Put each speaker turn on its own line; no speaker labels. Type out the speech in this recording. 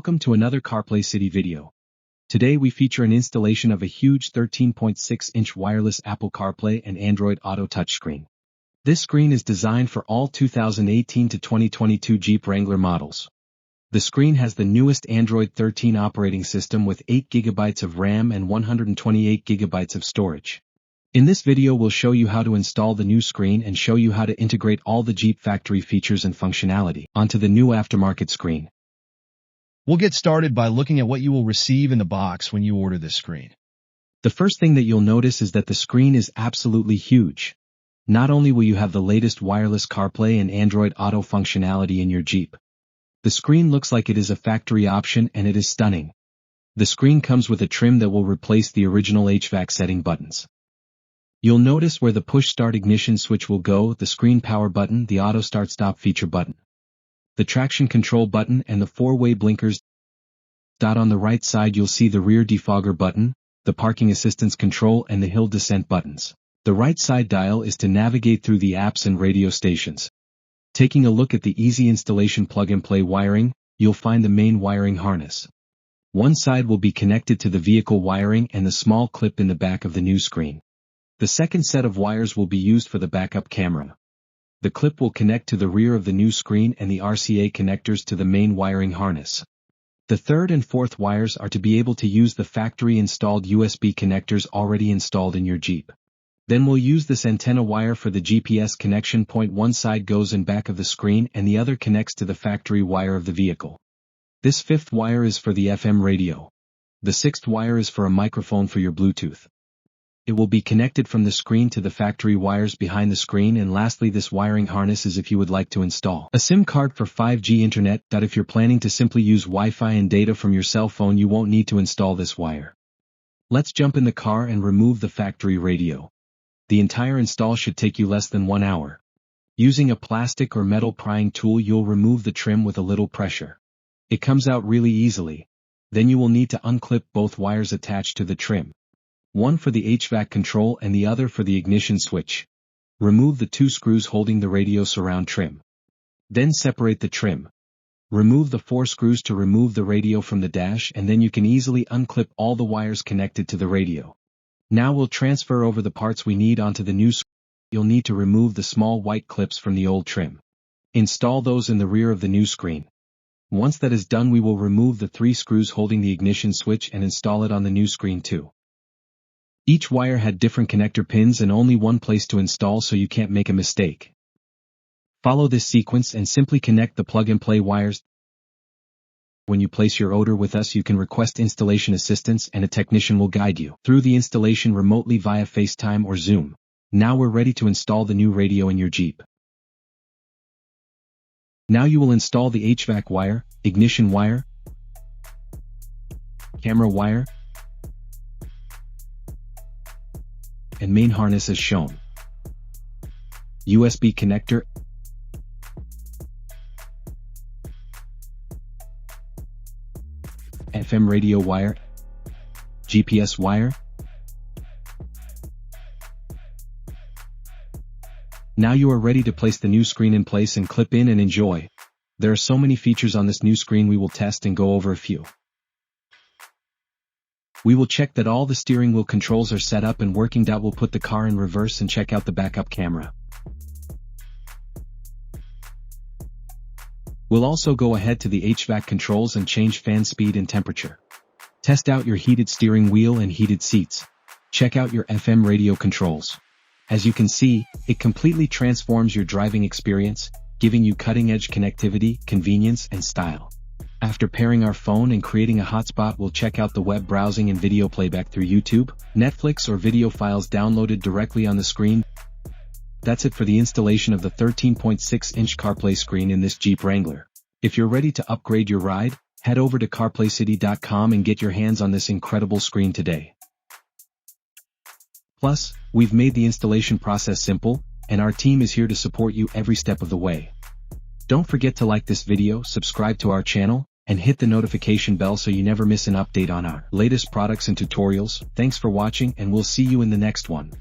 Welcome to another CarPlay City video. Today we feature an installation of a huge 13.6-inch wireless Apple CarPlay and Android Auto touchscreen. This screen is designed for all 2018 to 2022 Jeep Wrangler models. The screen has the newest Android 13 operating system with 8 GB of RAM and 128 GB of storage. In this video we'll show you how to install the new screen and show you how to integrate all the Jeep factory features and functionality onto the new aftermarket screen.
We'll get started by looking at what you will receive in the box when you order this screen.
The first thing that you'll notice is that the screen is absolutely huge. Not only will you have the latest wireless CarPlay and Android Auto functionality in your Jeep. The screen looks like it is a factory option and it is stunning. The screen comes with a trim that will replace the original HVAC setting buttons. You'll notice where the push start ignition switch will go, the screen power button, the auto start stop feature button, the traction control button and the four-way blinkers. On the right side you'll see the rear defogger button, the parking assistance control and the hill descent buttons. The right side dial is to navigate through the apps and radio stations. Taking a look at the easy installation plug-and-play wiring, you'll find the main wiring harness. One side will be connected to the vehicle wiring and the small clip in the back of the new screen. The second set of wires will be used for the backup camera. The clip will connect to the rear of the new screen and the RCA connectors to the main wiring harness. The third and fourth wires are to be able to use the factory-installed USB connectors already installed in your Jeep. Then we'll use this antenna wire for the GPS connection point. One side goes in back of the screen and the other connects to the factory wire of the vehicle. This fifth wire is for the FM radio. The sixth wire is for a microphone for your Bluetooth. It will be connected from the screen to the factory wires behind the screen, and lastly this wiring harness is if you would like to install a SIM card for 5G internet. If you're planning to simply use Wi-Fi and data from your cell phone, you won't need to install this wire. Let's jump in the car and remove the factory radio. The entire install should take you less than 1 hour. Using a plastic or metal prying tool you'll remove the trim with a little pressure. It comes out really easily. Then you will need to unclip both wires attached to the trim. One for the HVAC control and the other for the ignition switch. Remove the 2 screws holding the radio surround trim. Then separate the trim. Remove the 4 screws to remove the radio from the dash, and then you can easily unclip all the wires connected to the radio. Now we'll transfer over the parts we need onto the new screen. You'll need to remove the small white clips from the old trim. Install those in the rear of the new screen. Once that is done we will remove the 3 screws holding the ignition switch and install it on the new screen too. Each wire had different connector pins and only one place to install, so you can't make a mistake. Follow this sequence and simply connect the plug-and-play wires. When you place your order with us you can request installation assistance and a technician will guide you through the installation remotely via FaceTime or Zoom. Now we're ready to install the new radio in your Jeep. Now you will install the HVAC wire, ignition wire, camera wire, and main harness as shown. USB connector, FM radio wire, GPS wire. Now you are ready to place the new screen in place and clip in and enjoy. There are so many features on this new screen, we will test and go over a few. We will check that all the steering wheel controls are set up and working. We'll put the car in reverse and check out the backup camera. We'll also go ahead to the HVAC controls and change fan speed and temperature. Test out your heated steering wheel and heated seats. Check out your FM radio controls. As you can see, it completely transforms your driving experience, giving you cutting-edge connectivity, convenience, and style. After pairing our phone and creating a hotspot, we'll check out the web browsing and video playback through YouTube, Netflix or video files downloaded directly on the screen. That's it for the installation of the 13.6-inch CarPlay screen in this Jeep Wrangler. If you're ready to upgrade your ride, head over to CarPlayCity.com and get your hands on this incredible screen today. Plus, we've made the installation process simple, and our team is here to support you every step of the way. Don't forget to like this video, subscribe to our channel, and hit the notification bell so you never miss an update on our latest products and tutorials. Thanks for watching and we'll see you in the next one.